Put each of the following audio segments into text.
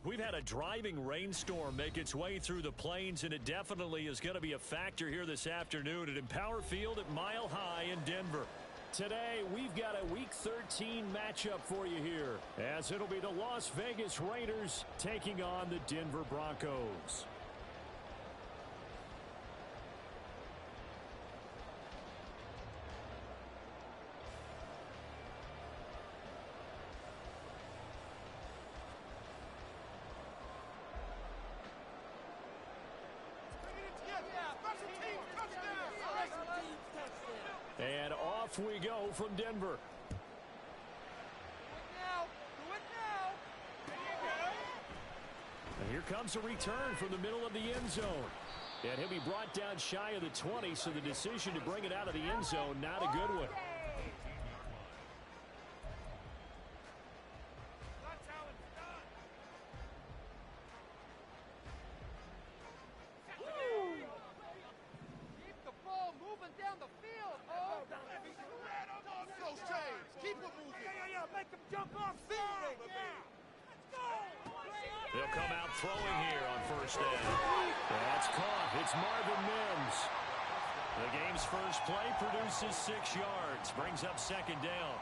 We've had a driving rainstorm make its way through the plains, and it definitely is going to be a factor here this afternoon at Empower Field at Mile High in Denver. Today, we've got a Week 13 matchup for you here, as it'll be the Las Vegas Raiders taking on the Denver Broncos. And off we go from Denver. And here comes a return from the middle of the end zone. And he'll be brought down shy of the 20, so the decision to bring it out of the end zone, not a good one. They'll come out throwing here on first down. That's caught. It's Marvin Mims. The game's first play produces 6 yards. Brings up second down.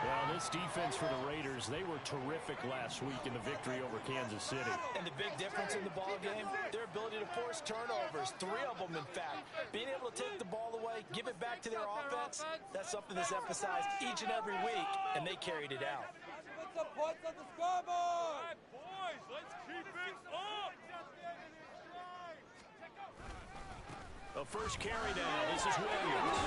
Well, this defense for the Raiders, they were terrific last week in the victory over Kansas City. And the big difference in the ball game, their ability to force turnovers, 3 of them, in fact. Being able to take the ball away, give it back to their offense, that's something that's emphasized each and every week, and they carried it out. Put some points on the scoreboard! All right, boys, let's keep it up! The first carry down. This is Williams.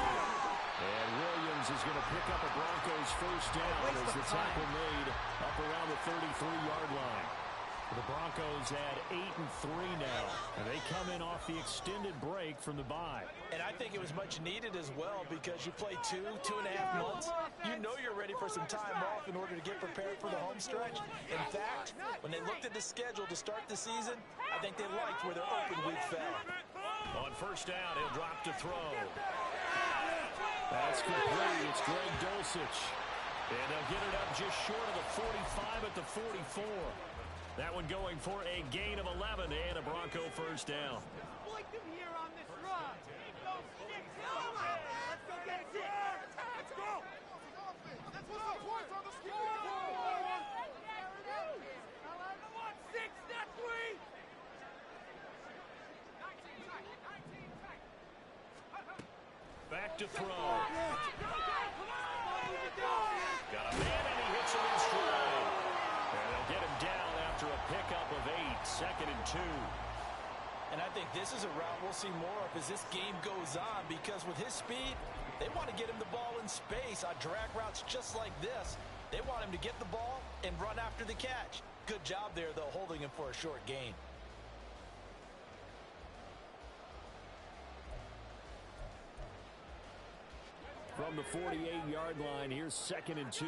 And Williams is going to pick up a Broncos first down as the tackle made up around the 33-yard line. The Broncos add 8-3 now, and they come in off the extended break from the bye. And I think it was much needed as well, because you play 2.5 months. You know you're ready for some time off in order to get prepared for the home stretch. In fact, when they looked at the schedule to start the season, I think they liked where their open week fell. On first down, he'll drop to throw. That's complete. It's Greg Dulcich. And they'll get it up just short of the 45 at the 44. That one going for a gain of 11 and a Bronco first down. Exploit them here on this run. Let's go get it. Let's go. Let's put some points on the scoreboard. 6, not 3. Back to throw. Got a man and he hits him in stride. And they'll get him down after a pickup of 8, 2nd and 2. And I think this is a route we'll see more of as this game goes on, because with his speed, they want to get him the ball in space on drag routes just like this. They want him to get the ball and run after the catch. Good job there, though, holding him for a short gain. From the 48-yard line, here's 2nd and 2.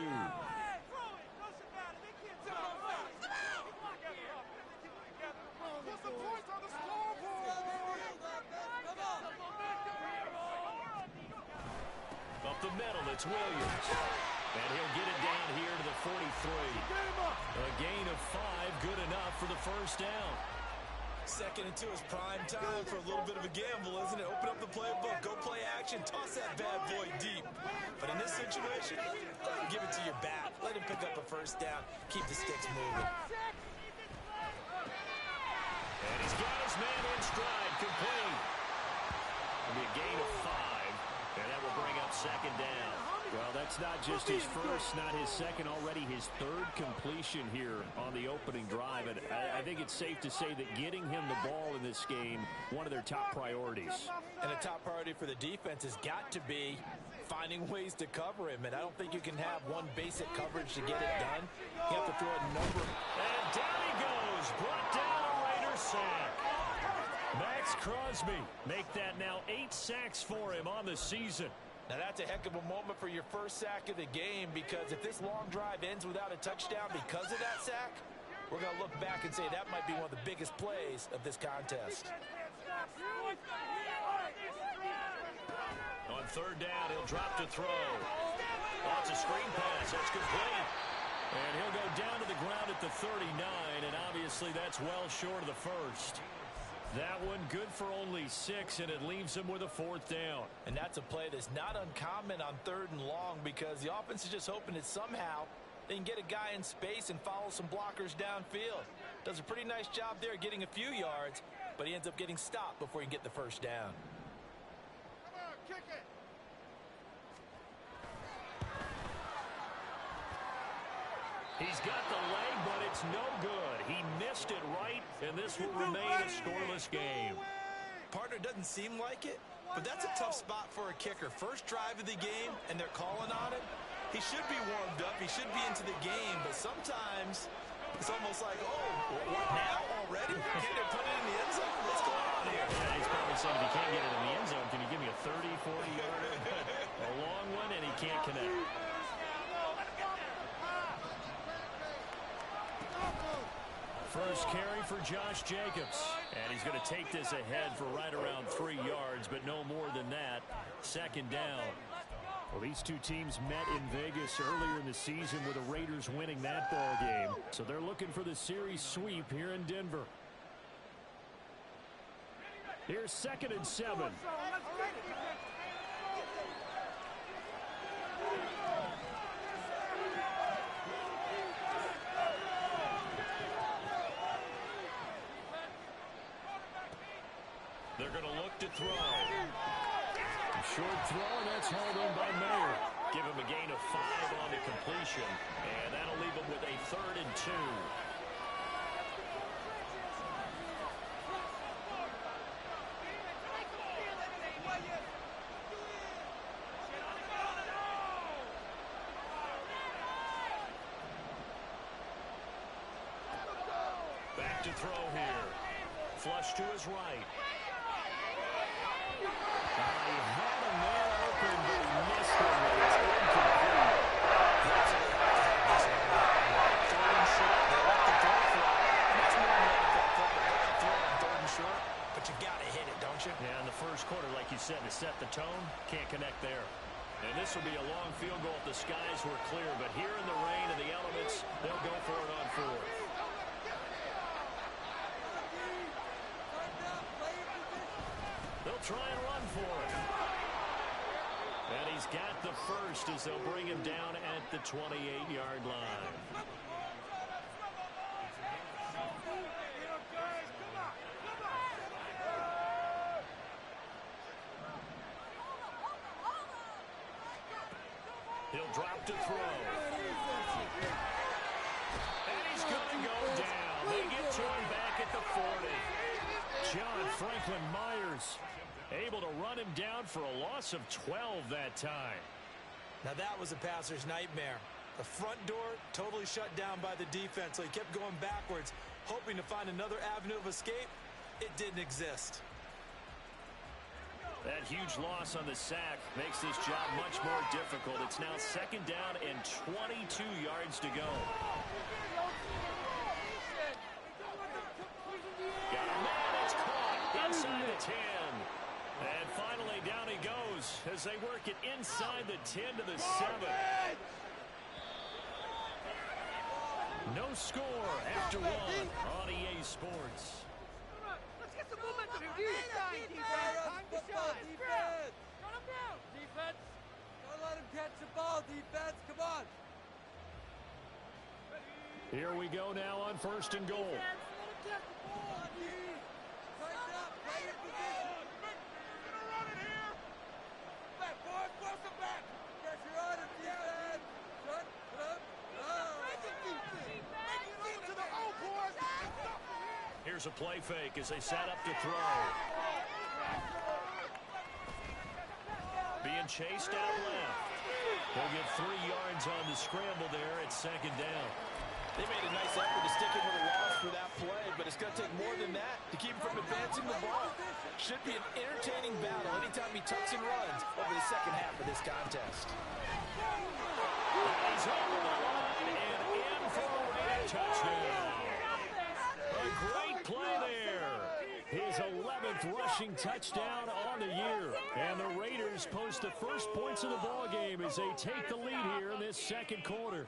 Up the middle, it's Williams. And he'll get it down here to the 43. A gain of 5, good enough for the first down. 2nd and 2 is prime time for a little bit of a gamble, isn't it? Open up the playbook, go play action, toss that bad boy deep. But in this situation, go ahead and give it to your back. Let him pick up a first down. Keep the sticks moving. And he's got his man in stride, complete. It'll be a gain of 5, and that will bring up 2nd down. Well, that's not just his first, not his second, already his 3rd completion here on the opening drive. And I think it's safe to say that getting him the ball in this game, one of their top priorities. And a top priority for the defense has got to be finding ways to cover him. And I don't think you can have one basic coverage to get it done. You have to throw a number. And down he goes, brought down a Raider sack. Max Crosby make that now 8 sacks for him on the season. Now, that's a heck of a moment for your first sack of the game, because if this long drive ends without a touchdown because of that sack, we're going to look back and say that might be one of the biggest plays of this contest. On 3rd down, he'll drop to throw. Oh, it's a screen pass. That's complete. And he'll go down to the ground at the 39, and obviously that's well short of the first. That one good for only 6, and it leaves him with a 4th down. And that's a play that's not uncommon on 3rd and long because the offense is just hoping that somehow they can get a guy in space and follow some blockers downfield. Does a pretty nice job there getting a few yards, but he ends up getting stopped before he can get the 1st down. Come on, kick it. He's got the leg, but it's no good. He missed it right, and this will remain a scoreless game. Partner, doesn't seem like it, but that's a tough spot for a kicker. First drive of the game, and they're calling on him. He should be warmed up. He should be into the game, but sometimes it's almost like, oh, what now already? Can't they put it in the end zone? What's going on here? Yeah, he's probably saying if he can't get it in the end zone, can you give me a 30, 40-yarder? A long one, and he can't connect. First carry for Josh Jacobs. And he's going to take this ahead for right around 3 yards, but no more than that. 2nd down. Well, these two teams met in Vegas earlier in the season with the Raiders winning that ball game. So they're looking for the series sweep here in Denver. Here's 2nd and 7. They're going to look to throw. Short throw, and that's hauled in by Mayer. Give him a gain of 5 on the completion, and that'll leave him with a 3rd and 2. Back to throw here. Flush to his right. He had a man open, but he missed him. It's incomplete. That's a third and short. They like to throw for it. That's more than a throw on 3rd and short, but you got to hit it, don't you? Yeah, in the first quarter, like you said, to set the tone, can't connect there. And this will be a long field goal if the skies were clear, but here in the rain and the elements, they'll go for it on 4th. They'll try and run for it. And he's got the first as they'll bring him down at the 28-yard line. He'll drop to throw. And he's going to go down. They get to him back at the 40. John Franklin Myers able to run him down for a loss of 12 that time. Now that was a passer's nightmare. The front door totally shut down by the defense, so he kept going backwards, hoping to find another avenue of escape. It didn't exist. That huge loss on the sack makes this job much more difficult. It's now 2nd down and 22 yards to go. Got a man that's caught inside the 10. And finally down he goes as they work it inside the 10 to the 7. No score after 1 on EA Sports. Let's get some momentum here. Time to shine. Defense. Shut him down. Defense. Don't let him catch the ball, defense. Come on. Here we go now on 1st and goal. Let him catch the ball, D. Tighten up. Play your position. We're gonna run it here. Back, boys. Force him back. Pressure on him, defense. Shut up. Make it defense. Make it deep to the O, boys. Here's a play fake as they set up to throw. Being chased out left. They'll get 3 yards on the scramble there at 2nd down. They made a nice effort to stick him with a loss for that play, but it's going to take more than that to keep him from advancing the ball. Should be an entertaining battle anytime he tucks and runs over the second half of this contest. He's over the line and in for a Raider touchdown. A great play there. His 11th rushing touchdown on the year. And the Raiders post the first points of the ball game as they take the lead here in this 2nd quarter.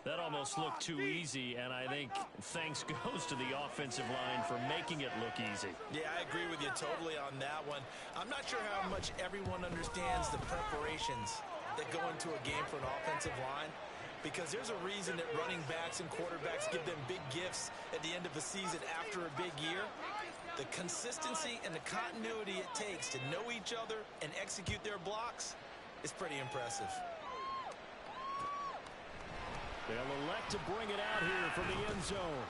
That almost looked too easy, and I think thanks goes to the offensive line for making it look easy. Yeah, I agree with you totally on that one. I'm not sure how much everyone understands the preparations that go into a game for an offensive line, because there's a reason that running backs and quarterbacks give them big gifts at the end of a season after a big year. The consistency and the continuity it takes to know each other and execute their blocks is pretty impressive. They'll elect to bring it out here from the end zone.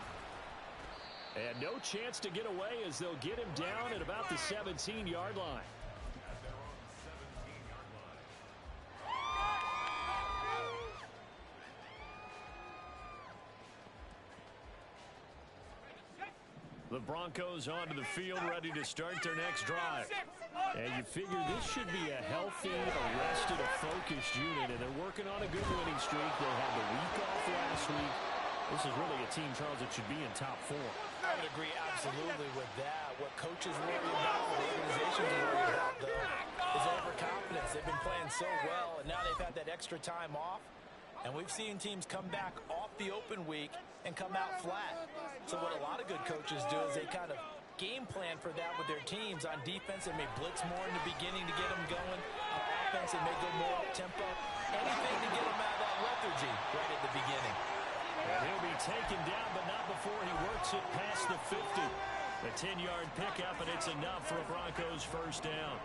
And no chance to get away as they'll get him down at about the 17-yard line. The Broncos onto the field, ready to start their next drive. And you figure this should be a healthy, arrested, a focused unit, and they're working on a good winning streak. They had the week off last week. This is really a team, Charles, that should be in top form. I would agree absolutely with that. What coaches worry about, what organizations worry about, though, is overconfidence. They've been playing so well, and now they've had that extra time off. And we've seen teams come back off the open week and come out flat. So what a lot of good coaches do is they kind of game plan for that with their teams. On defense, they may blitz more in the beginning to get them going. On offense, they may go more up-tempo. Anything to get them out of that lethargy right at the beginning. And he'll be taken down, but not before he works it past the 50. A 10-yard pickup, and it's enough for a Broncos first down.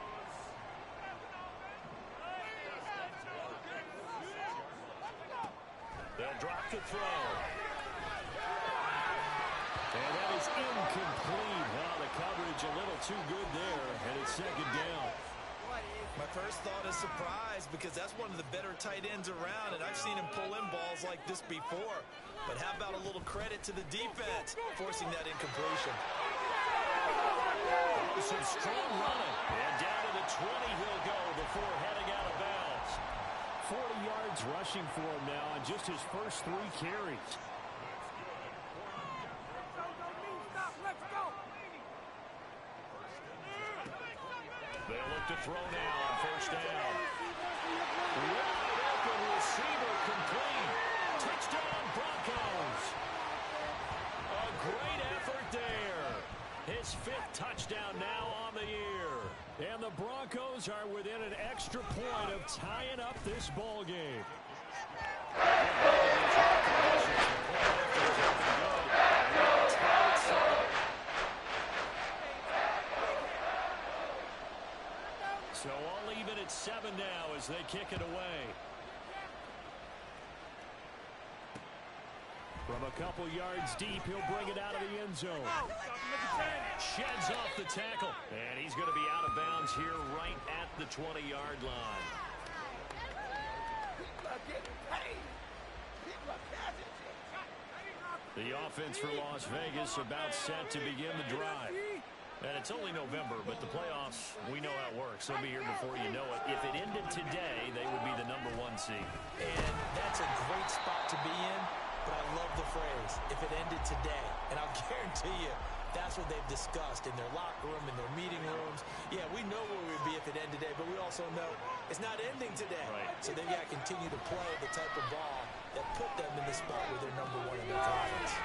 They'll drop the throw. And that is incomplete. Wow, the coverage a little too good there, and it's second down. My first thought is surprise, because that's one of the better tight ends around, and I've seen him pull in balls like this before. But how about a little credit to the defense forcing that incompletion? Some strong running. And down to the 20 he'll go before heading out of bounds. 40 yards rushing for him now on just his first 3 carries. They'll look to throw now on first down. Wide open receiver complete. Touchdown Broncos. A great effort there. His 5th touchdown now on the year. And the Broncos are within an extra point of tying up this ball game. So all even at 7 now as they kick it away. From a couple yards deep, he'll bring it out of the end zone. Sheds off the tackle. And he's going to be out of bounds here right at the 20-yard line. The offense for Las Vegas about set to begin the drive. And it's only November, but the playoffs, we know how it works. They'll be here before you know it. If it ended today, they would be the #1 seed. And that's a great spot to be in, but I love the phrase, if it ended today. And I'll guarantee you, that's what they've discussed in their locker room, in their meeting rooms. Yeah, we know where we'd be if it ended today, but we also know it's not ending today. Right. So they've got to continue to play the type of ball that put them in the spot where they're #1 in their conference.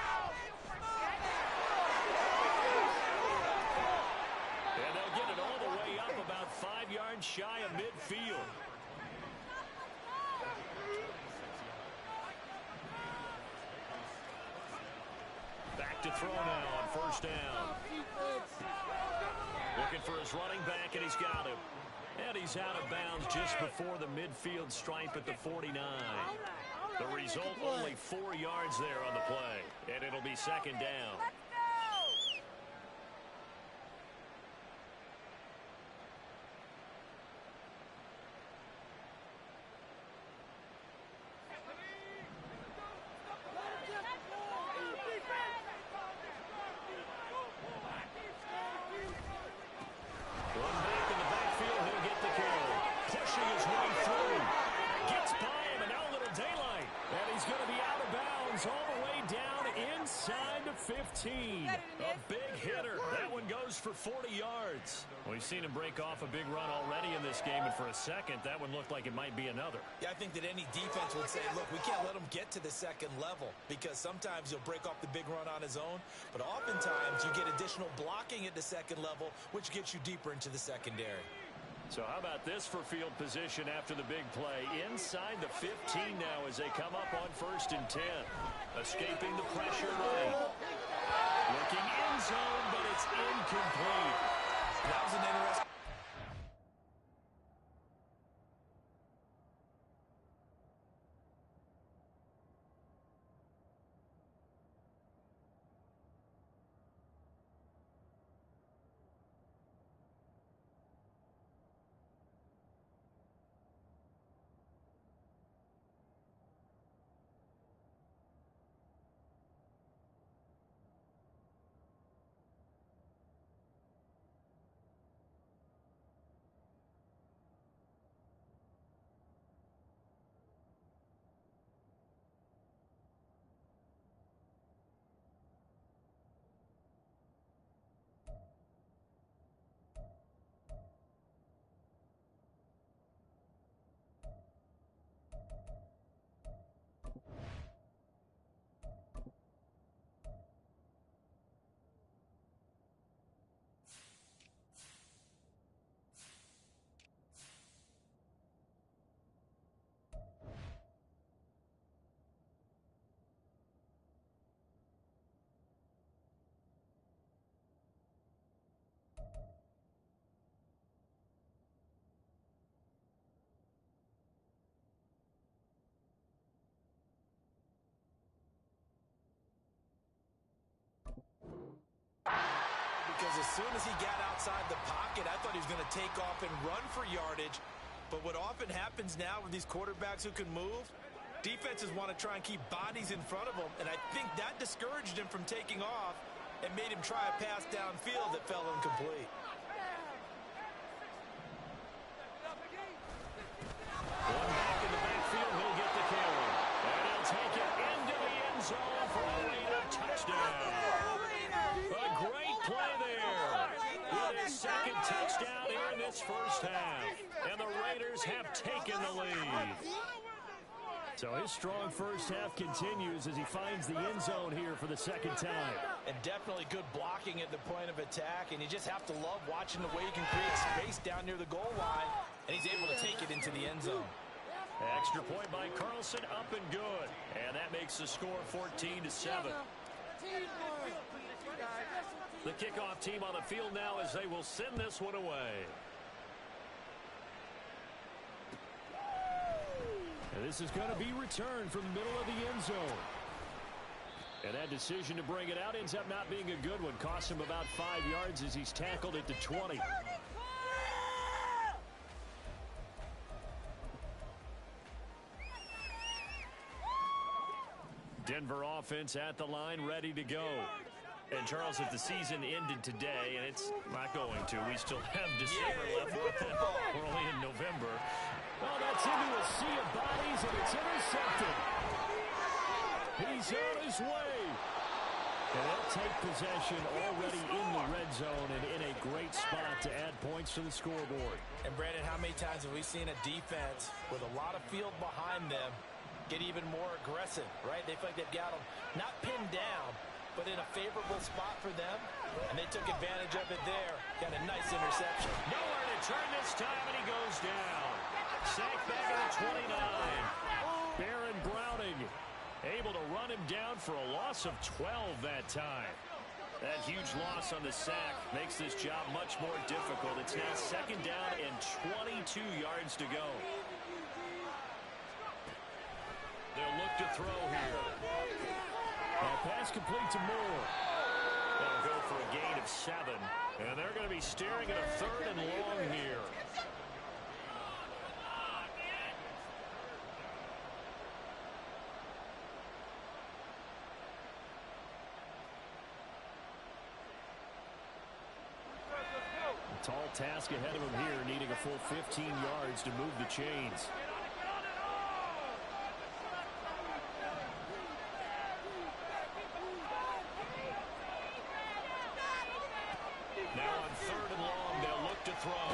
And they'll get it all the way up about 5 yards shy of midfield. Back to throw now on first down. Looking for his running back, and he's got him. And he's out of bounds just before the midfield stripe at the 49. The result, only 4 yards there on the play. And it'll be second down. A big hitter. That one goes goes for 40 yards. We've seen him break off a big run already in this game, and for a second, that one looked like it might be another. Yeah, I think that any defense would say, look, we can't let him get to the second level because sometimes he'll break off the big run on his own, but oftentimes you get additional blocking at the second level, which gets you deeper into the secondary. So how about this for field position after the big play? Inside the 15 now as they come up on 1st and 10. Escaping the pressure right. Looking end zone, but it's incomplete. That was an interesting. Because as soon as he got outside the pocket, I thought he was going to take off and run for yardage. But what often happens now with these quarterbacks who can move, defenses want to try and keep bodies in front of them. And I think that discouraged him from taking off and made him try a pass downfield that fell incomplete. One back in the backfield, he'll get the carry. And he'll take it into the end zone for a Raider touchdown. A great play there. With his second touchdown here in this first half. And the Raiders have taken the lead. So his strong first half continues as he finds the end zone here for the second time. And definitely good blocking at the point of attack. And you just have to love watching the way he can create space down near the goal line. And he's able to take it into the end zone. Extra point by Carlson, up and good. And that makes the score 14-7. The kickoff team on the field now as they will send this one away. And this is going to be returned from the middle of the end zone. And that decision to bring it out ends up not being a good one. Costs him about 5 yards as he's tackled at the 20. Denver offense at the line, ready to go. And, Charles, if the season ended today, and it's not going to, we still have December left. We're only in November. Well, that's into a sea of bodies, and it's intercepted. He's on his way. And they'll take possession already in the red zone and in a great spot to add points to the scoreboard. And, Brandon, how many times have we seen a defense with a lot of field behind them get even more aggressive, right? They feel like they've got them not pinned down, but in a favorable spot for them, and they took advantage of it there. Got a nice interception. Nowhere to turn this time, and he goes down. Sacked back at the 29. Baron Browning able to run him down for a loss of 12 that time. That huge loss on the sack makes this job much more difficult. It's now second down and 22 yards to go. They'll look to throw here. Now pass complete to Moore. They'll go for a gain of 7. And they're going to be staring at a 3rd and long here. A tall task ahead of him here, needing a full 15 yards to move the chains. Now on 3rd and long, they'll look to throw. Oh,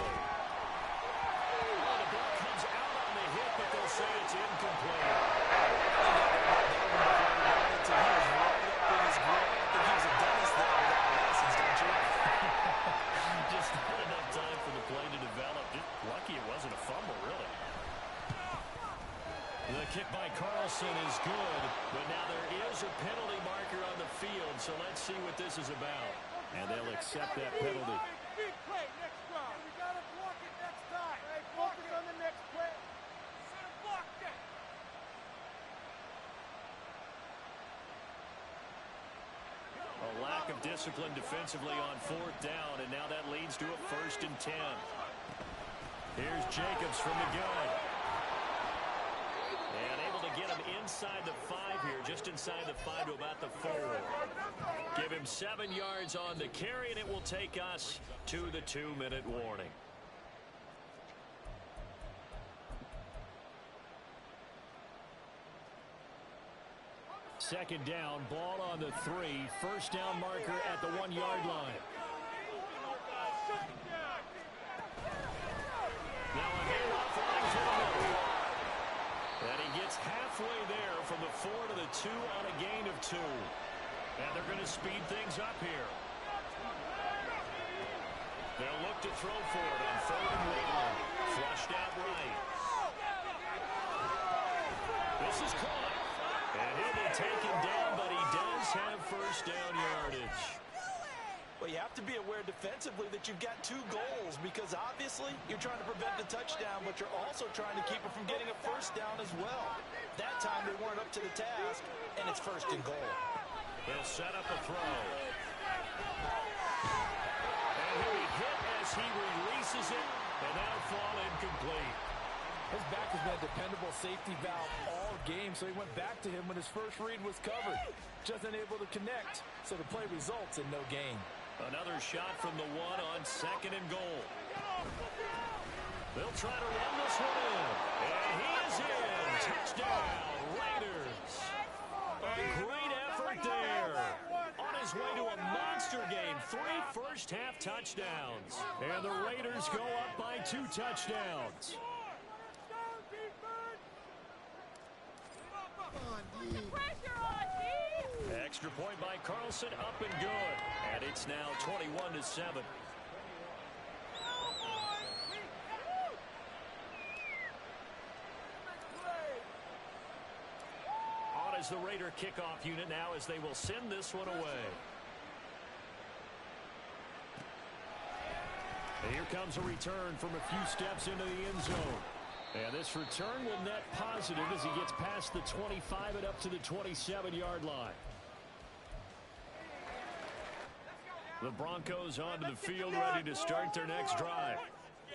the ball comes out on the hit, but they'll say it's incomplete. Just not enough time for the play to develop. Just lucky it wasn't a fumble, really. The kick by Carlson is good, but now there is a penalty marker on the field, so let's see what this is about. And they'll accept that penalty. Big play next time. We got to block it next time. Hey, focus on the next play. Should have blocked it. A lack of discipline defensively on 4th down, and now that leads to a 1st and 10. Here's Jacobs from the gun. And able to get him inside the 5 here, just inside the 5 to about the 4. Give him 7 yards on the carry, and it will take us to the 2-minute warning. Second down, ball on the 3. 1st down marker at the 1-yard line. Now a handoff running to the middle. And he gets halfway there from the 4 to the 2 on a gain of 2. And they're going to speed things up here. They'll look to throw for it on 3rd and 1. Flushed out right. This is caught. And he'll be taken down, but he does have 1st down yardage. Well, you have to be aware defensively that you've got 2 goals because obviously you're trying to prevent the touchdown, but you're also trying to keep it from getting a 1st down as well. That time they weren't up to the task, and it's 1st and goal. They'll set up a throw. And he'll be hit as he releases it, and that'll fall incomplete. His back has been a dependable safety valve all game, so he went back to him when his first read was covered. Just unable to connect, so the play results in no gain. Another shot from the 1 on 2nd and goal. They'll try to run this one in. And he is in. Touchdown, Raiders. A great effort there. On his way to a monster game. 3 first-half touchdowns. And the Raiders go up by 2 touchdowns. Extra point by Carlson, up and good. And it's now 21-7. On is the Raider kickoff unit now as they will send this one away. And here comes a return from a few steps into the end zone. And this return will net positive as he gets past the 25 and up to the 27-yard line. The Broncos onto the field ready to start their next drive.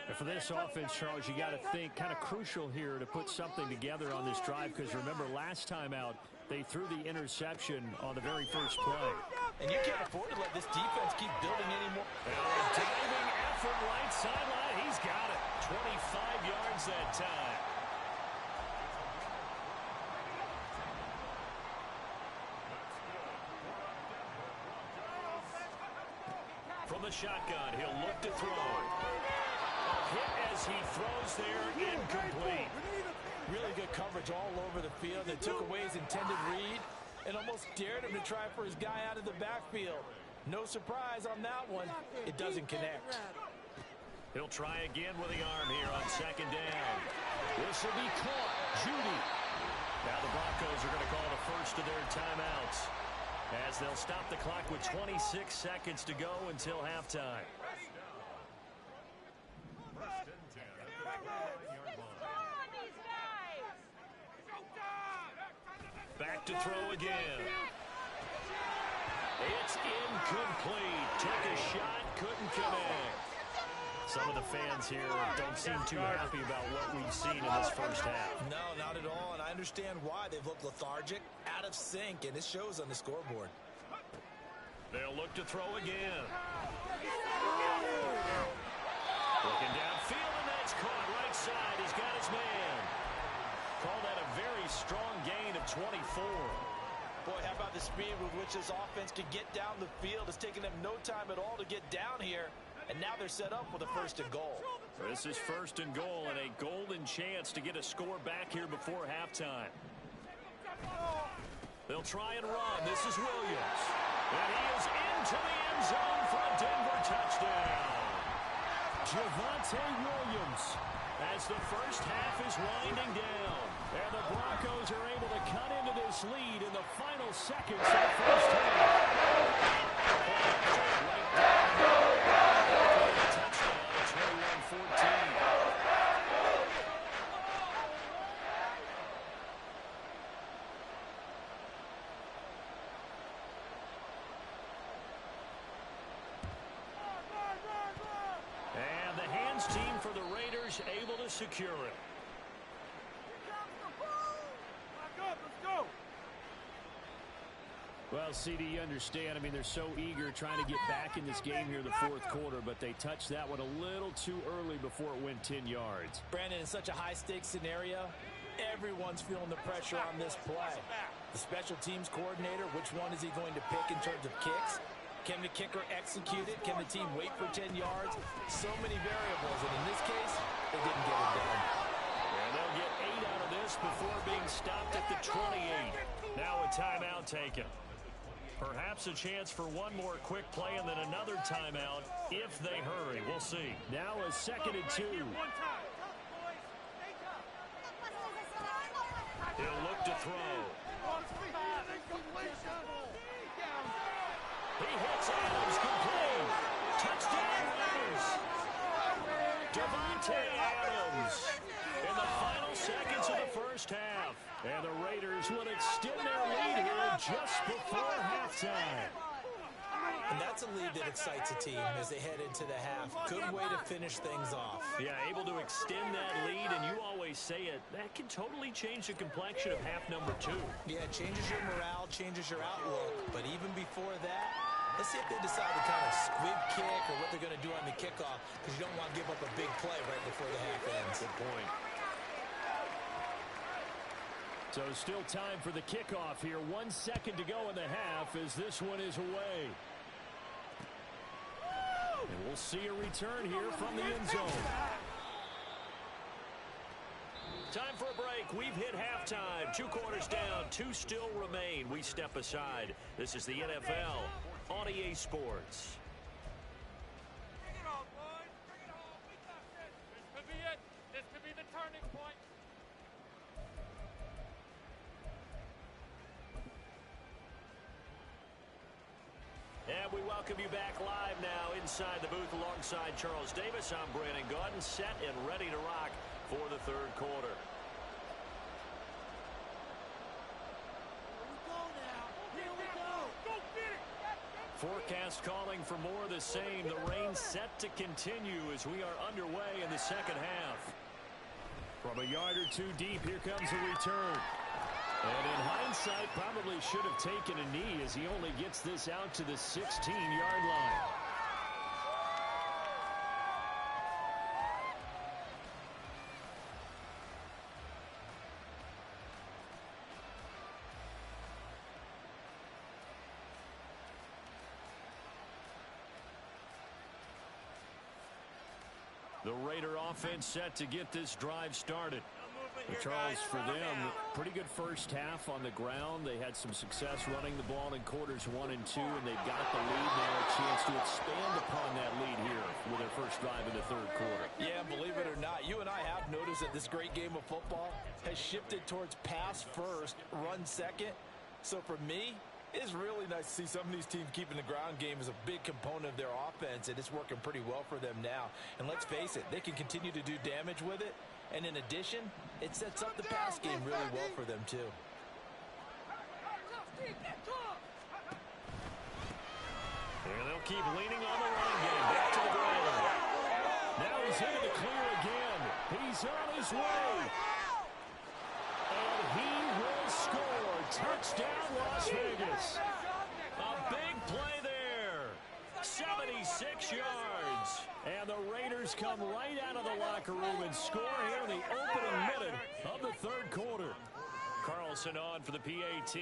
And for this offense, Charles, you got to think kind of crucial here to put something together on this drive because remember last time out they threw the interception on the very first play. And you can't afford to let this defense keep building anymore. And a diving effort right sideline. He's got it. 25 yards that time. From the shotgun, he'll look to throw. Hit as he throws there, incomplete. Really good coverage all over the field. They took away his intended read and almost dared him to try for his guy out of the backfield. No surprise on that one. It doesn't connect. He'll try again with the arm here on 2nd down. This will be caught. Judy. Now the Broncos are going to call the first of their timeouts as they'll stop the clock with 26 seconds to go until halftime. Back to throw again. It's incomplete. Took a shot, couldn't connect. Some of the fans here don't seem too happy about what we've seen in this first half. No, not at all, and I understand why. They've looked lethargic, out of sync, and it shows on the scoreboard. They'll look to throw again. Looking downfield, and that's caught right side. He's got his man. Call that a very strong gain of 24. Boy, how about the speed with which this offense can get down the field. It's taken them no time at all to get down here. And now they're set up with a 1st and goal. This is 1st and goal and a golden chance to get a score back here before halftime. They'll try and run. This is Williams. And he is into the end zone for a Denver touchdown. Javonte Williams as the first half is winding down. And the Broncos are able to cut into this lead in the final seconds of the first half. And the hands team for the Raiders able to secure it. Well, CD, you understand. I mean, they're so eager trying to get back in this game here in the 4th quarter, but they touched that one a little too early before it went 10 yards. Brandon, in such a high-stakes scenario, everyone's feeling the pressure on this play. The special teams coordinator, which one is he going to pick in terms of kicks? Can the kicker execute it? Can the team wait for 10 yards? So many variables, and in this case, they didn't get it done. And they'll get 8 out of this before being stopped at the 28. Now a timeout taken. Perhaps a chance for one more quick play and then another timeout if they hurry. We'll see. Now a 2nd and 2. He'll look to throw. He hits Adams complete. Touchdown Raiders. Davante Adams in the final seconds of the first half. And the Raiders will extend their lead here just before halftime. And that's a lead that excites a team as they head into the half. Good way to finish things off. Yeah, able to extend that lead, and you always say it, that can totally change the complexion of half number 2. Yeah, it changes your morale, changes your outlook. But even before that, let's see if they decide to kind of squib kick or what they're going to do on the kickoff, because you don't want to give up a big play right before the half ends. Good point. So still time for the kickoff here. 1 second to go in the half as this one is away. And we'll see a return here from the end zone. Time for a break. We've hit halftime. 2 quarters down. 2 still remain. We step aside. This is the NFL on EA Sports. Bring it on, boys. Bring it on. We got this. This could be it. This could be the turning point. And we welcome you back live now inside the booth alongside Charles Davis. I'm Brandon Gaudin, set and ready to rock for the 3rd quarter. Here we go. Go get it. Forecast calling for more of the same. The rain set to continue as we are underway in the 2nd half. From a yard or 2 deep, here comes the return. And in hindsight, probably should have taken a knee as he only gets this out to the 16-yard line. The Raider offense set to get this drive started. Charles, for them, pretty good first half on the ground. They had some success running the ball in quarters 1 and 2, and they've got the lead now, a chance to expand upon that lead here with their first drive in the 3rd quarter. Yeah, believe it or not, you and I have noticed that this great game of football has shifted towards pass first, run second. So for me, it's really nice to see some of these teams keeping the ground game as a big component of their offense, and it's working pretty well for them now. And let's face it, they can continue to do damage with it. And in addition, it sets up the pass game really well for them, too. And they'll keep leaning on the run game. Back to the ground. Now he's into the clear again. He's on his way. And he will score. Touchdown, Las Vegas. A big play there. 76 yards. And the Raiders come right out of the locker room and score here in the opening minute of the 3rd quarter. Carlson on for the PAT.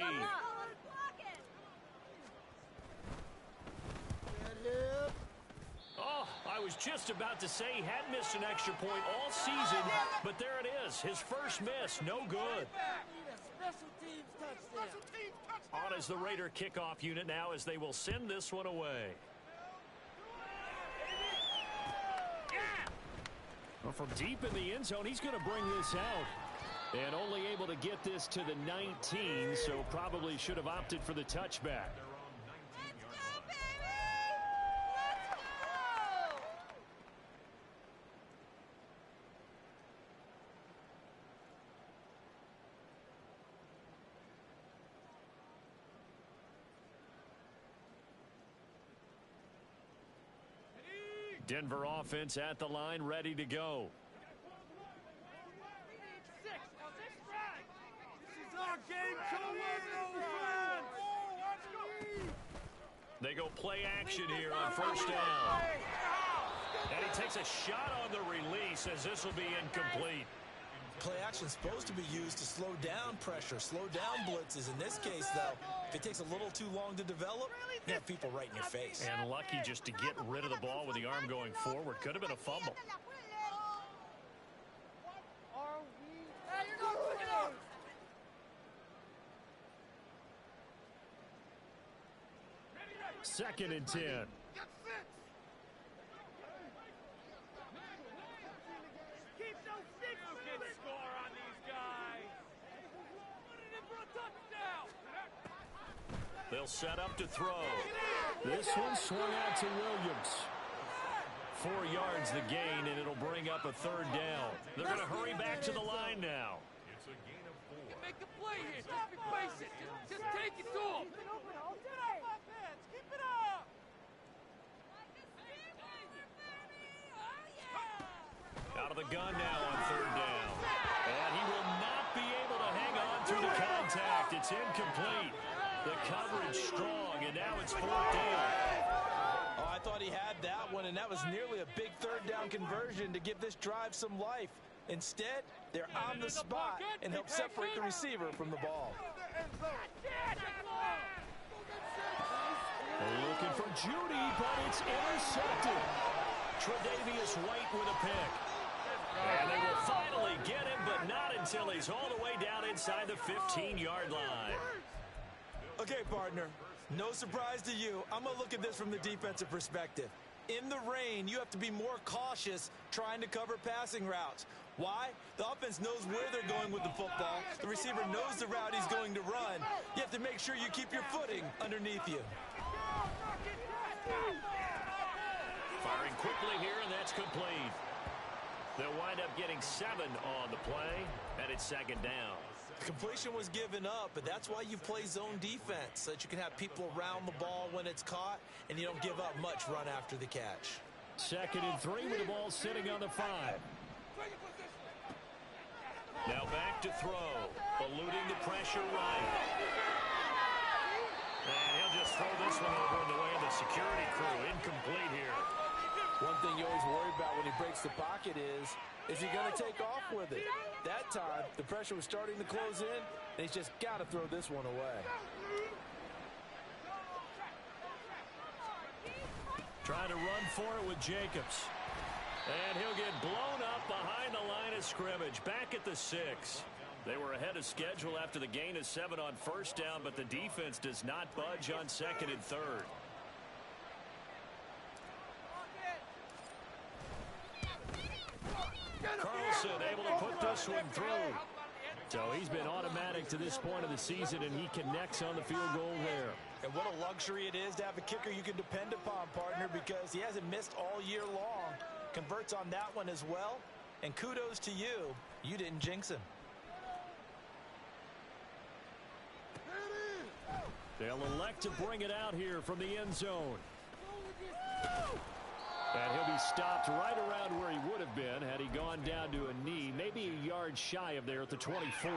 was just about to say he had missed an extra point all season, but there it is. His first miss, no good. On as the Raider kickoff unit now as they will send this one away. Well, from deep in the end zone, he's going to bring this out. And only able to get this to the 19, so probably should have opted for the touchback. Denver offense at the line, ready to go. They go play action here on first down. And he takes a shot on the release as this will be incomplete. Play action is supposed to be used to slow down pressure, slow down blitzes. In this case, though, if it takes a little too long to develop, you have people right in your face. And lucky just to get rid of the ball with the arm going forward. Could have been a fumble. Second and 10. They'll set up to throw. This one swung out to Williams. 4 yards the gain, and it'll bring up a third down. They're going to hurry back to the line now. It's a gain of 4. You can make a play here. Just be patient. Just take it to him. Keep it up. Out of the gun now on third down. And he will not be able to hang on through the contact. It's incomplete. The coverage strong, and now it's 4th down. Oh, I thought he had that one, and that was nearly a big third down conversion to give this drive some life. Instead, they're on the spot and help separate the receiver from the ball. Looking for Judy, but it's intercepted. Tre'Davious White with a pick. And they will finally get him, but not until he's all the way down inside the 15-yard line. Okay, partner, no surprise to you. I'm going to look at this from the defensive perspective. In the rain, you have to be more cautious trying to cover passing routes. Why? The offense knows where they're going with the football. The receiver knows the route he's going to run. You have to make sure you keep your footing underneath you. Firing quickly here, and that's complete. They'll wind up getting 7 on the play, and it's second down. Completion was given up, but that's why you play zone defense, so that you can have people around the ball when it's caught, and you don't give up much run after the catch. Second and 3 with the ball sitting on the 5. Now back to throw, eluding the pressure right. And he'll just throw this one over in the way of the security crew. Incomplete here. One thing you always worry about when he breaks the pocket is he going to take off with it? That time, the pressure was starting to close in, and he's just got to throw this one away. Trying to run for it with Jacobs. And he'll get blown up behind the line of scrimmage. Back at the 6. They were ahead of schedule after the gain of 7 on first down, but the defense does not budge on second and third. Carlson able to put this one through. So he's been automatic to this point of the season, and he connects on the field goal there. And what a luxury it is to have a kicker you can depend upon, partner, because he hasn't missed all year long. Converts on that one as well. And kudos to you. You didn't jinx him. They'll elect to bring it out here from the end zone. And he'll be stopped right around where he would have been had he gone down to a knee, maybe a yard shy of there at the 24.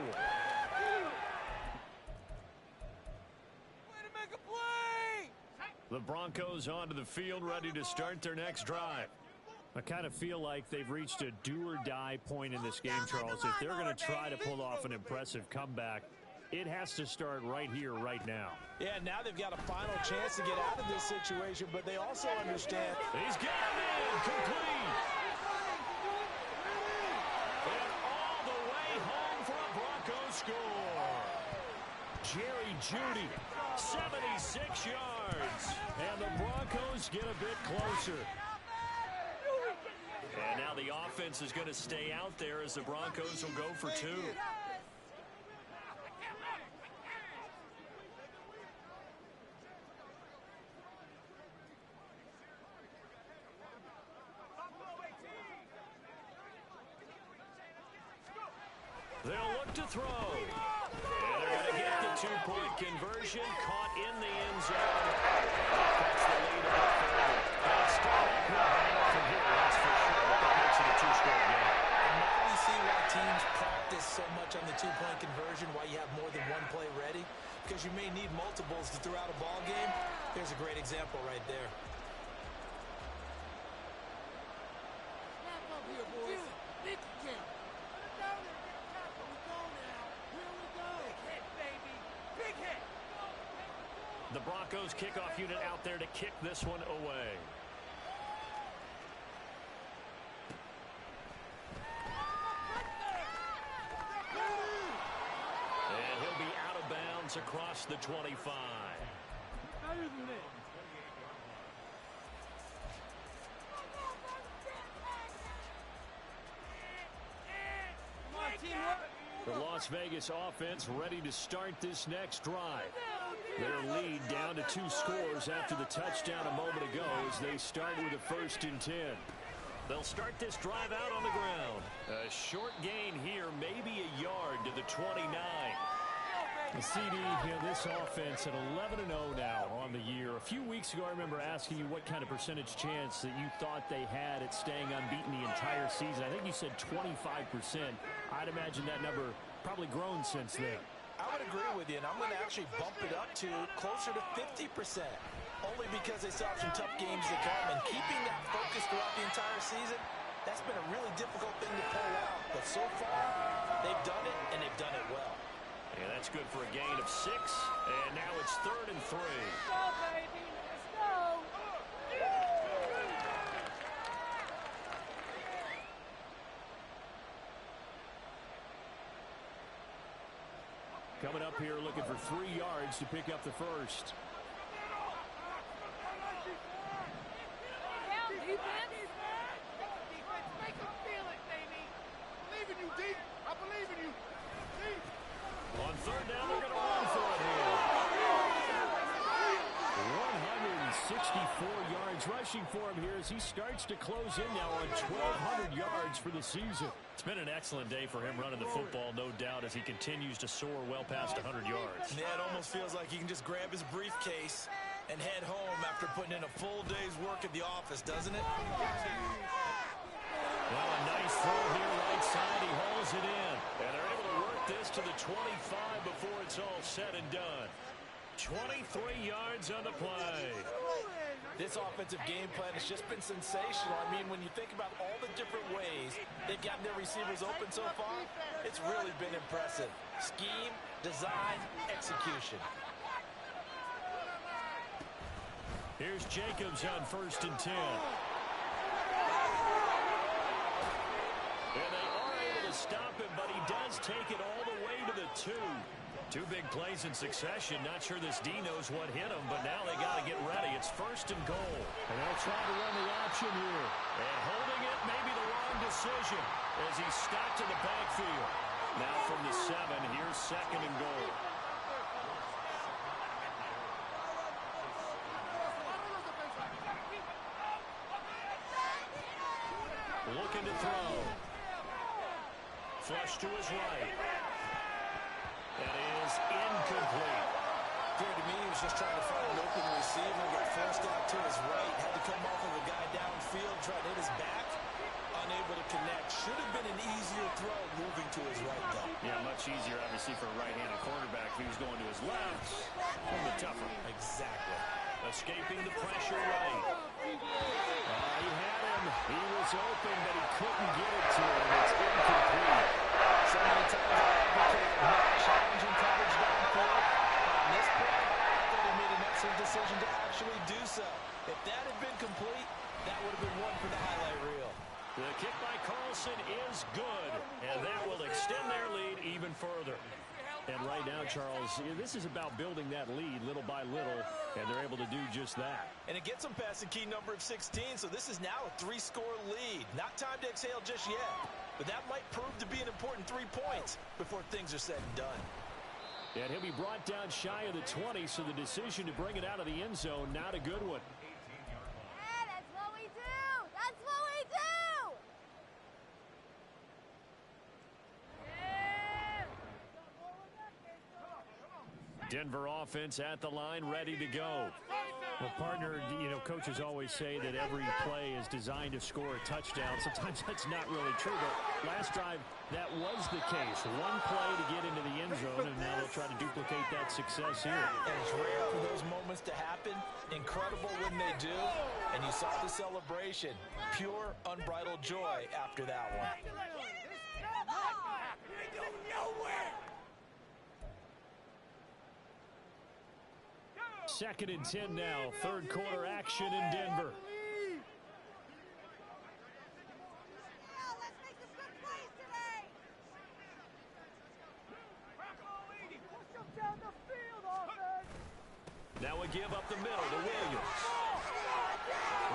The Broncos onto the field, ready to start their next drive. I kind of feel like they've reached a do-or-die point in this game, Charles. If they're going to try to pull off an impressive comeback, it has to start right here, right now. Yeah, now they've got a final chance to get out of this situation, but they also understand. He's got it in. Jeudy. 76 yards. And the Broncos get a bit closer. And now the offense is going to stay out there as the Broncos will go for two. They'll look to throw. And they're going to get the two-point conversion. Caught in the end zone. That's the lead a bit further. And still not good from here, that's for sure. But that makes it a two-score game. And now we see why teams practice so much on the two-point conversion, why you have more than one play ready. Because you may need multiples to throw out a ball game. There's a great example right there. Snap up here, boys. Big kick. The Broncos kickoff unit out there to kick this one away. And he'll be out of bounds across the 25. Better than this. Come on, teamwork. The Las Vegas offense ready to start this next drive. Their lead down to 2 scores after the touchdown a moment ago as they start with a 1st and 10. They'll start this drive out on the ground. A short gain here, maybe a yard to the 29. The CD, this offense at 11-0 now on the year. A few weeks ago, I remember asking you what kind of percentage chance that you thought they had at staying unbeaten the entire season. I think you said 25%. I'd imagine that number probably grown since then. I would agree with you, and I'm going to actually bump it up to closer to 50%. Only because they still have some tough games to come, and keeping that focus throughout the entire season, that's been a really difficult thing to pull out. But so far, they've done it, and they've done it well. And that's good for a gain of 6, and now it's 3rd and 3. Let's go, baby. Let's go. Coming up here looking for 3 yards to pick up the first. Down, defense. Defense, make them feel it, baby. Believe in you, D. I believe in you. D. On 3rd down, they're going to run for it here. 164 yards rushing for him here as he starts to close in now on 1,200 yards for the season. It's been an excellent day for him running the football, no doubt, as he continues to soar well past 100 yards. Yeah, it almost feels like he can just grab his briefcase and head home after putting in a full day's work at the office, doesn't it? Well, a nice throw here right side. He hauls it in. And they're able to work this to the 25 before it's all said and done. 23 yards on the play. This offensive game plan has just been sensational. I mean, when you think about all the different ways they've gotten their receivers open so far, it's really been impressive. Scheme, design, execution. Here's Jacobs on 1st and 10. And they are able to stop him, but he does take it all the way to the 2. 2 big plays in succession. Not sure this D knows what hit him, but now they got to get ready. It's 1st and goal. And they'll try to run the option here. And holding it may be the wrong decision as he's stopped in the backfield. Now from the 7, here's 2nd and goal. Looking to throw. Flush to his right. That is incomplete. Appeared to me he was just trying to find an open receiver, got forced out to his right, had to come off of a guy downfield, try to hit his back, unable to connect. Should have been an easier throw moving to his right, though. Yeah, much easier, obviously, for a right-handed quarterback if he was going to his left. From the tougher. Exactly. Escaping the pressure right. He had him. He was open, but he couldn't get it to him. It's incomplete. So many times I advocated not challenging coverage downfield. On this play, I thought he made an excellent decision to actually do so. If that had been complete, that would have been one for the highlight reel. The kick by Carlson is good, and that will extend their lead even further. And right now, Charles, this is about building that lead little by little, and they're able to do just that. And it gets them past the key number of 16, so this is now a 3-score lead. Not time to exhale just yet, but that might prove to be an important 3 points before things are said and done. And he'll be brought down shy of the 20, so the decision to bring it out of the end zone, not a good one. Yeah, that's what we do! That's what we do! Denver offense at the line, ready to go. Well, partner, coaches always say that every play is designed to score a touchdown. Sometimes that's not really true, but last drive, that was the case. One play to get into the end zone, and now they'll try to duplicate that success here. And it's rare for those moments to happen. Incredible when they do. And you saw the celebration. Pure, unbridled joy after that one. Second and 10 now. Third quarter action in Denver. Let's make some good plays today! Down the field, offense! Now we give up the middle to Williams.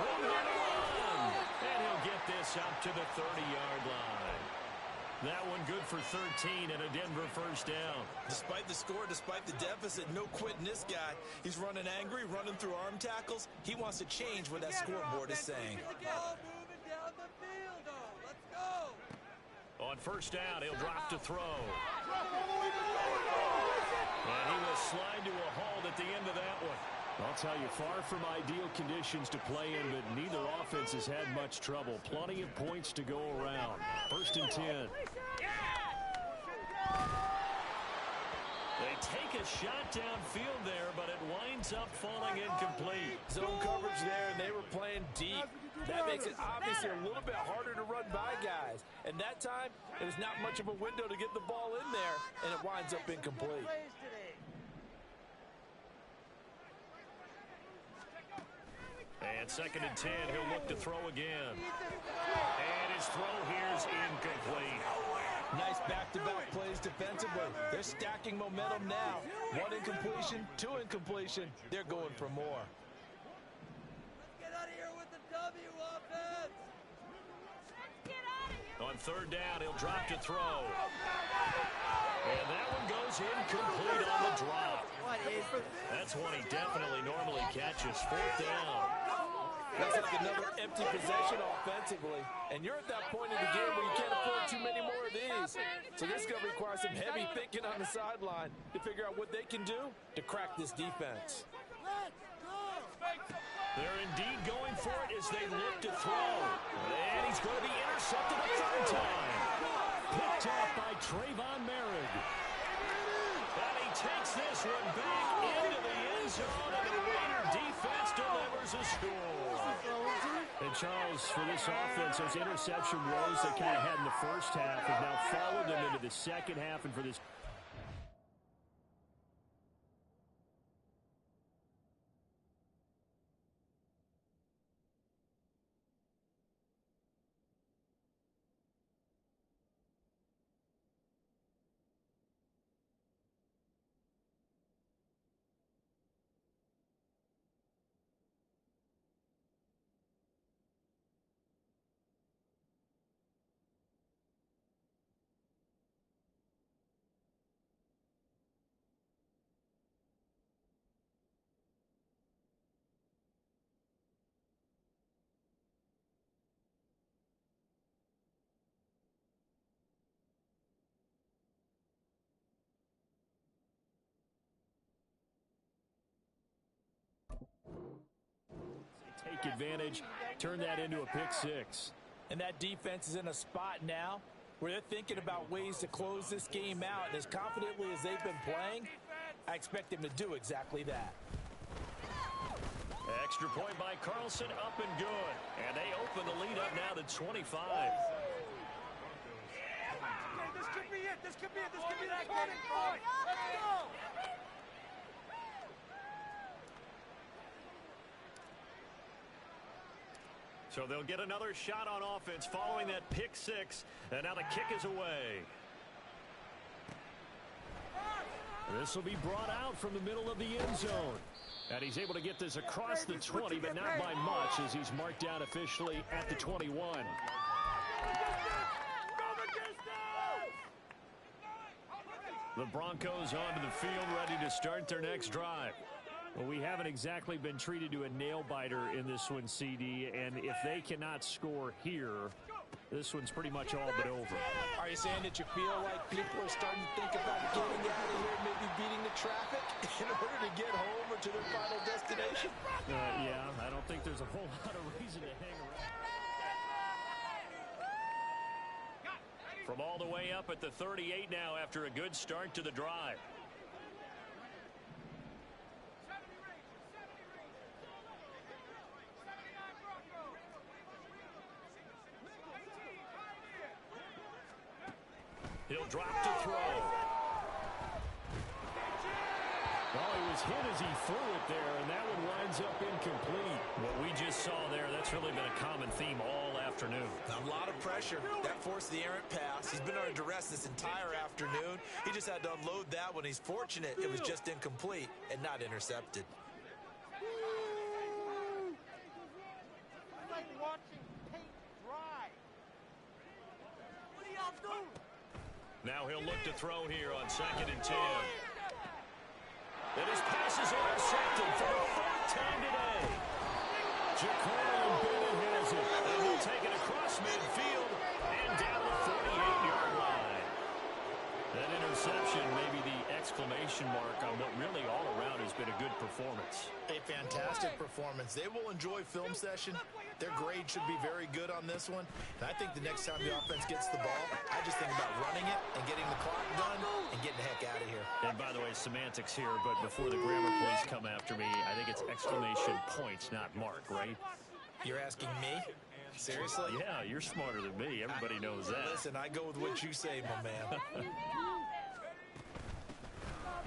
One on one. And he'll get this up to the 30-yard line. That one good for 13 and a Denver first down. Despite the score, despite the deficit, no quitting this guy. He's running angry, running through arm tackles. He wants to change what that scoreboard is saying. Ball moving down the field, though. Let's go. On first down, he'll drop to throw. And he will slide to a halt at the end of that one. I'll tell you, far from ideal conditions to play in, but neither offense has had much trouble. Plenty of points to go around. First and 10. They take a shot downfield there, but it winds up falling incomplete. Zone coverage there, and they were playing deep. That makes it obviously a little bit harder to run by guys. And that time, there's not much of a window to get the ball in there, and it winds up incomplete. And second and 10, he'll look to throw again. And his throw here's incomplete. Nice back-to-back plays defensively. They're stacking momentum now. One incompletion, two incompletion. They're going for more. Let's get out of here with the W, offense. On third down, he'll drop to throw. And that one goes incomplete on the drop. That's one he definitely normally catches. Fourth down. Looks like another empty possession offensively. And you're at that point in the game where you can't afford too many more of these. So this is going to require some heavy thinking on the sideline to figure out what they can do to crack this defense. They're indeed going for it as they look to throw. And he's going to be intercepted a third time. Picked off by Trayvon Merritt. And he takes this one back into the end zone, and the Raider defense delivers a score. And Charles, for this offense, those interception woes they kind of had in the first half have now followed them into the second half, and for this take advantage, turn that into a pick six. And that defense is in a spot now where they're thinking about ways to close this game out. And as confidently as they've been playing, I expect them to do exactly that. Extra point by Carlson, up and good. And they open the lead up now to 25. Okay, this could be it. This could be it. This could be that turning point. Let's go. So they'll get another shot on offense following that pick six. And now the kick is away. This will be brought out from the middle of the end zone. And he's able to get this across the 20, but not by much, as he's marked down officially at the 21. The Broncos onto the field, ready to start their next drive. Well, we haven't exactly been treated to a nail-biter in this one, CD, and if they cannot score here, this one's pretty much all but over. Are you saying that you feel like people are starting to think about getting out of here, maybe beating the traffic in order to get home or to their final destination? Yeah, I don't think there's a whole lot of reason to hang around. From all the way up at the 38 now after a good start to the drive. He'll drop to throw. Well, he was hit as he threw it there, and that one winds up incomplete. What we just saw there, that's really been a common theme all afternoon. A lot of pressure. That forced the errant pass. He's been under duress this entire afternoon. He just had to unload that one. He's fortunate it was just incomplete and not intercepted. It's like watching paint dry. What are y'all doing? Now he'll look to throw here on 2nd and 10. And his pass is intercepted for the 4th time today. Ja'Cory Bennett has it. And he'll take it across midfield and down the 48-yard line. That interception may be the exclamation mark on what really all around has been a good performance. A fantastic performance. They will enjoy film session. Their grade should be very good on this one. And I think the next time the offense gets the ball, I just think about running it and getting the clock done and getting the heck out of here. And by the way, semantics here, but before the grammar police come after me, I think it's exclamation points, not mark, right? You're asking me? Seriously? Yeah, you're smarter than me. Everybody knows that. Listen, I go with what you say, my man.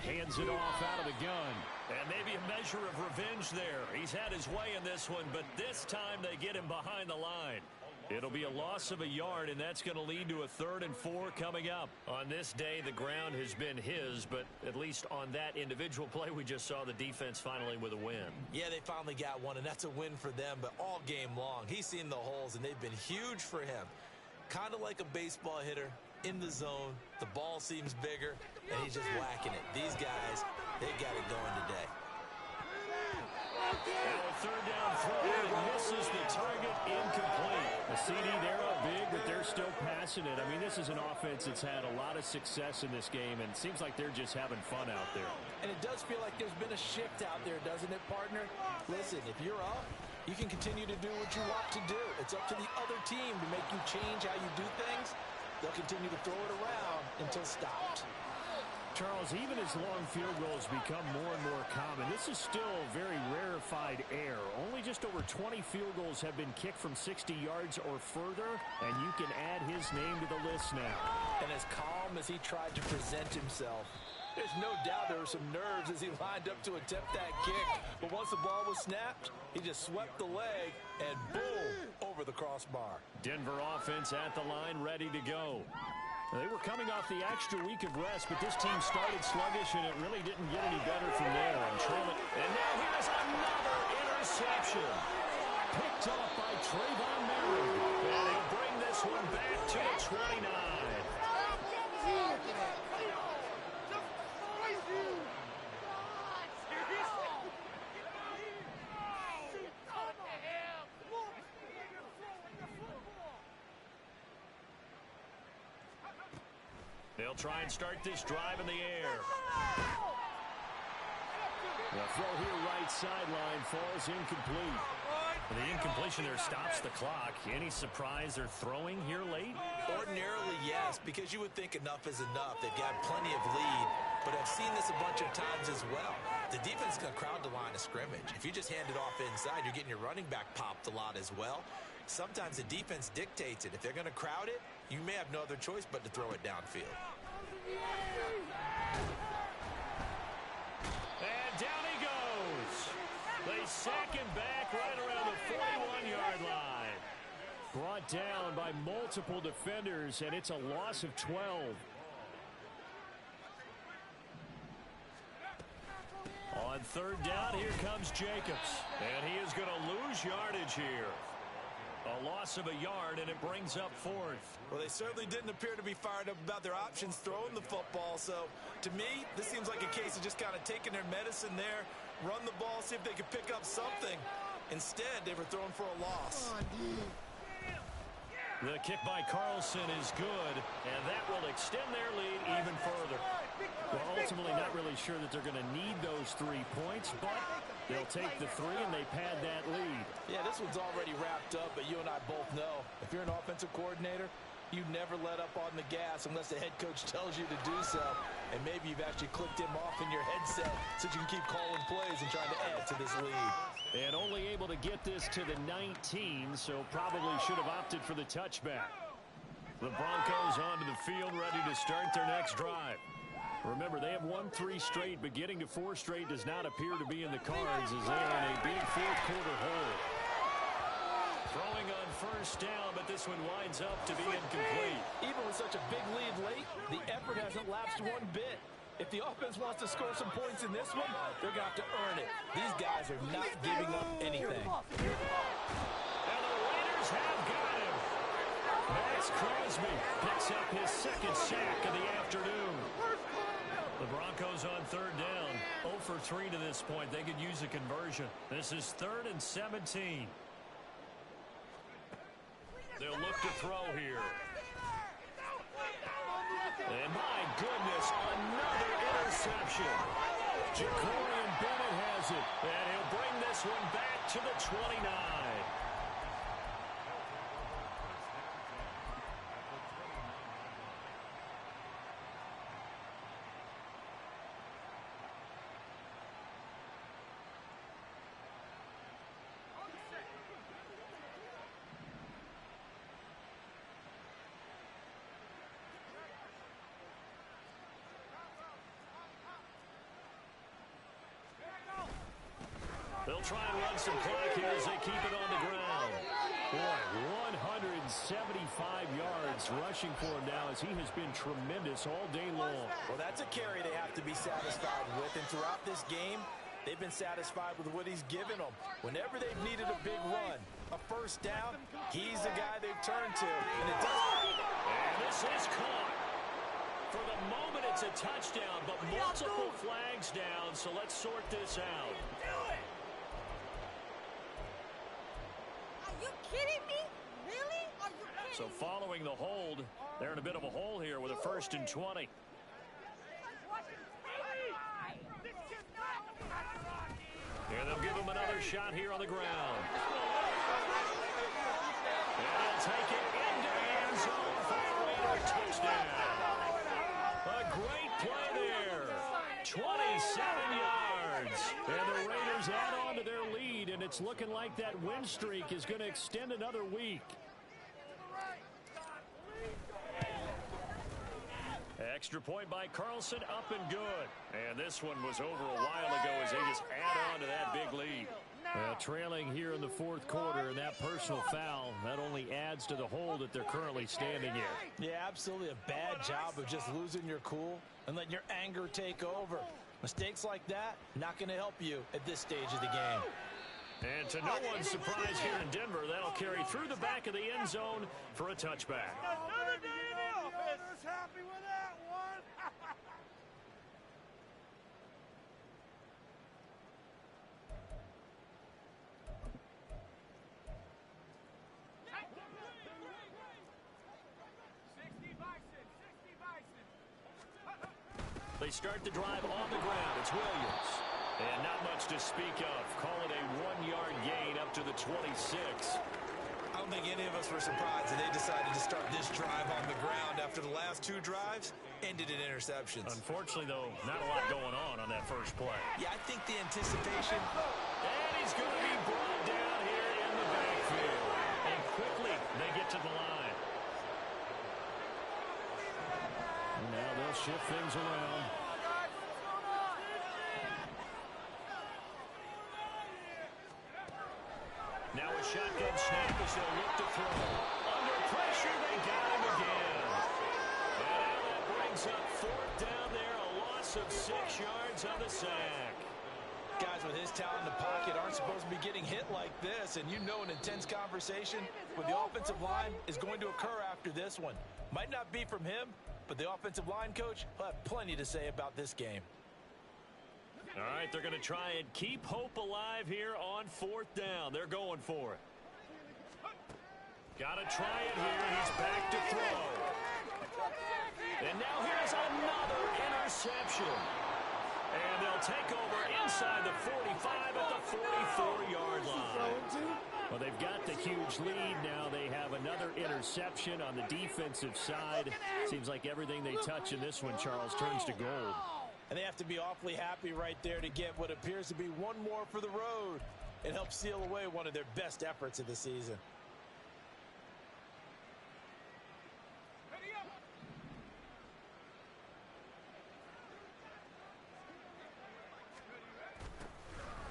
Hands it off out of the gun. And maybe a measure of revenge there. He's had his way in this one, but this time they get him behind the line. It'll be a loss of a yard, and that's going to lead to a 3rd and 4 coming up. On this day, the ground has been his, but at least on that individual play, we just saw the defense finally with a win. Yeah, they finally got one, and that's a win for them, but all game long, he's seen the holes, and they've been huge for him. Kind of like a baseball hitter in the zone. The ball seems bigger, and he's just whacking it. These guys, they got it going today. Now a 3rd down throw, and it misses the target, incomplete. The CD, they're up big, but they're still passing it. I mean, this is an offense that's had a lot of success in this game, and it seems like they're just having fun out there. And it does feel like there's been a shift out there, doesn't it, partner? Listen, if you're up, you can continue to do what you want to do. It's up to the other team to make you change how you do things. They'll continue to throw it around until stopped. Charles, even as long field goals become more and more common, this is still very rarefied air. Only just over 20 field goals have been kicked from 60 yards or further, and you can add his name to the list now. And as calm as he tried to present himself, there's no doubt there were some nerves as he lined up to attempt that kick. But once the ball was snapped, he just swept the leg and boom, over the crossbar. Denver offense at the line, ready to go. They were coming off the extra week of rest, but this team started sluggish, and it really didn't get any better from there. And now here's another interception. Picked up by Trayvon Merrick. And he'll bring this one back to the 29. They'll try and start this drive in the air. The throw here right sideline falls incomplete. The incompletion there stops the clock. Any surprise they're throwing here late? Ordinarily, yes, because you would think enough is enough. They've got plenty of lead, but I've seen this a bunch of times as well. The defense is going to crowd the line of scrimmage. If you just hand it off inside, you're getting your running back popped a lot as well. Sometimes the defense dictates it. If they're going to crowd it, you may have no other choice but to throw it downfield. And down he goes. They sack him back right around the 41-yard line. Brought down by multiple defenders, and it's a loss of 12. third down, here comes Jacobs. And he is going to lose yardage here. A loss of a yard, and it brings up fourth. Well, they certainly didn't appear to be fired up about their options throwing the football. So, to me, this seems like a case of just kind of taking their medicine there, run the ball, see if they can pick up something. Instead, they were throwing for a loss. The kick by Carlson is good, and that will extend their lead even further. Well, ultimately not really sure that they're going to need those 3 points, but they'll take the 3 and they pad that lead. Yeah, this one's already wrapped up, but you and I both know if you're an offensive coordinator, you never let up on the gas unless the head coach tells you to do so. And maybe you've actually clicked him off in your headset so you can keep calling plays and trying to add to this lead. And only able to get this to the 19, so probably should have opted for the touchback. The Broncos onto the field, ready to start their next drive. Remember, they have won 3 straight, but getting to 4 straight does not appear to be in the cards as they are in a big fourth-quarter hole. Throwing on first down, but this one winds up to be incomplete. Even with such a big lead late, the effort hasn't lapsed one bit. If the offense wants to score some points in this one, they're going to have to earn it. These guys are not giving up anything. And the Raiders have got him. Max Crosby picks up his second sack of the afternoon. The Broncos on third down. 0 for 3 to this point. They could use a conversion. This is 3rd and 17. They'll look to throw here. And my goodness, another interception. Jacorian Bennett has it. And he'll bring this one back to the 29. They'll try and run some clock here as they keep it on the ground. Boy, 175 yards rushing for him now as he has been tremendous all day long. Well, that's a carry they have to be satisfied with. And throughout this game, they've been satisfied with what he's given them. Whenever they've needed a big run, a first down, he's the guy they've turned to. And it does. And this is caught. For the moment, it's a touchdown, but multiple flags down, so let's sort this out. Are you kidding me? Really? Are you kidding So following the hold, they're in a bit of a hole here with a 1st and 20. And they'll give him another shot here on the ground. And he'll take it into the end zone for a Raider touchdown. A great play there. 27 yards. And the Raiders add on to their lead, and it's looking like that win streak is going to extend another week. Extra point by Carlson, up and good. And this one was over a while ago as they just add on to that big lead. Trailing here in the 4th quarter, and that personal foul, that only adds to the hole that they're currently standing in. Yeah, absolutely a bad job of just losing your cool and letting your anger take over. Mistakes like that, not going to help you at this stage of the game. And to no one's surprise here in Denver, that'll carry through the back of the end zone for a touchback. Happy with that one. They start the drive on the ground. It's Williams. And not much to speak of. Call it a 1-yard gain up to the 26. I don't think any of us were surprised that they decided to start this drive on the ground after the last 2 drives ended in interceptions. Unfortunately, though, not a lot going on that first play. Yeah, I think the anticipation. And he's going to be brought down here in the backfield. And quickly, they get to the line. Now they'll shift things around. Now a shotgun snap as they'll look to throw. Under pressure, they got him again. And now that brings up 4th down there, a loss of 6 yards on the sack. Guys with his talent in the pocket aren't supposed to be getting hit like this, and you know an intense conversation with the offensive line is going to occur after this one. Might not be from him, but the offensive line coach will have plenty to say about this game. All right, they're going to try and keep hope alive here on 4th down. They're going for it. Got to try it here. He's back to throw. And now here's another interception. And they'll take over inside the 45 at the 44-yard line. Well, they've got the huge lead. Now they have another interception on the defensive side. Seems like everything they touch in this one, Charles, turns to gold. And they have to be awfully happy right there to get what appears to be one more for the road. It helps seal away one of their best efforts of the season.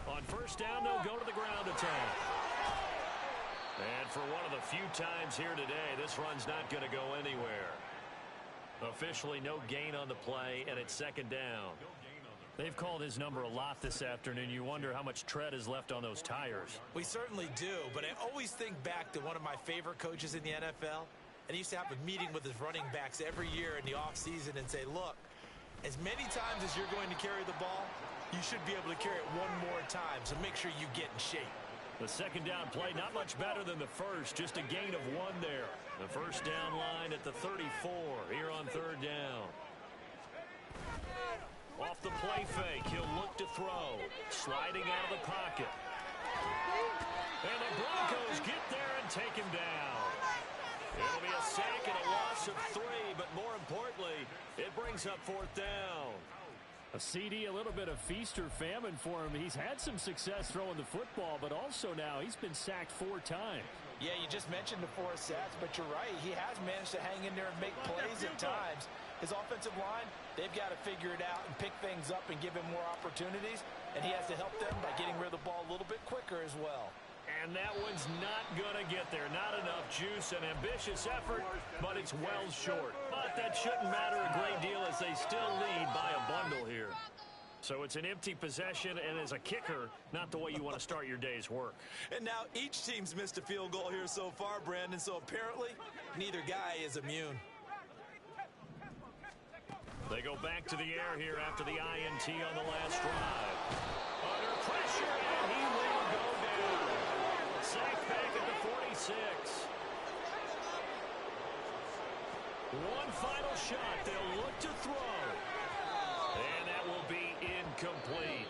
On 1st down, they'll go to the ground attack. And for one of the few times here today, this run's not going to go anywhere. Officially no gain on the play, and it's 2nd down. They've called his number a lot this afternoon. You wonder how much tread is left on those tires. We certainly do, but I always think back to one of my favorite coaches in the NFL, and he used to have a meeting with his running backs every year in the offseason and say, look, as many times as you're going to carry the ball, you should be able to carry it one more time, so make sure you get in shape. The 2nd down play, not much better than the first, just a gain of 1 there. The 1st down line at the 34 here on 3rd down. Off the play fake, he'll look to throw. Sliding out of the pocket. And the Broncos get there and take him down. It'll be a sack and a loss of 3, but more importantly, it brings up 4th down. A CD, a little bit of feast or famine for him. He's had some success throwing the football, but also now he's been sacked 4 times. Yeah, you just mentioned the 4 sacks, but you're right. He has managed to hang in there and make plays at times. His offensive line, they've got to figure it out and pick things up and give him more opportunities, and he has to help them by getting rid of the ball a little bit quicker as well. And that one's not going to get there. Not enough juice, an ambitious effort, but it's well short. But that shouldn't matter a great deal as they still lead by a bundle here. So it's an empty possession, and as a kicker, not the way you want to start your day's work. And now each team's missed a field goal here so far, Brandon, so apparently neither guy is immune. They go back to the air here after the INT on the last drive. Under pressure, and he will go down. Sacked back at the 46. One final shot. They'll look to throw. And that will be incomplete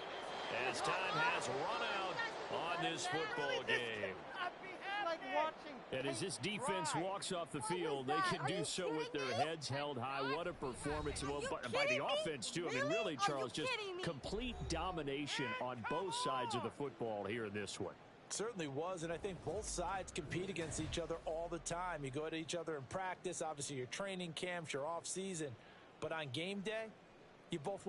as time has run out on this football game. And as this defense walks off the field, they can do so with their heads held high. What a performance by the offense, too. I mean, really, Charles, just complete domination on both sides of the football here in this one. Certainly was, and I think both sides compete against each other all the time. You go at each other in practice, obviously your training camps, your off season, but on game day, you both want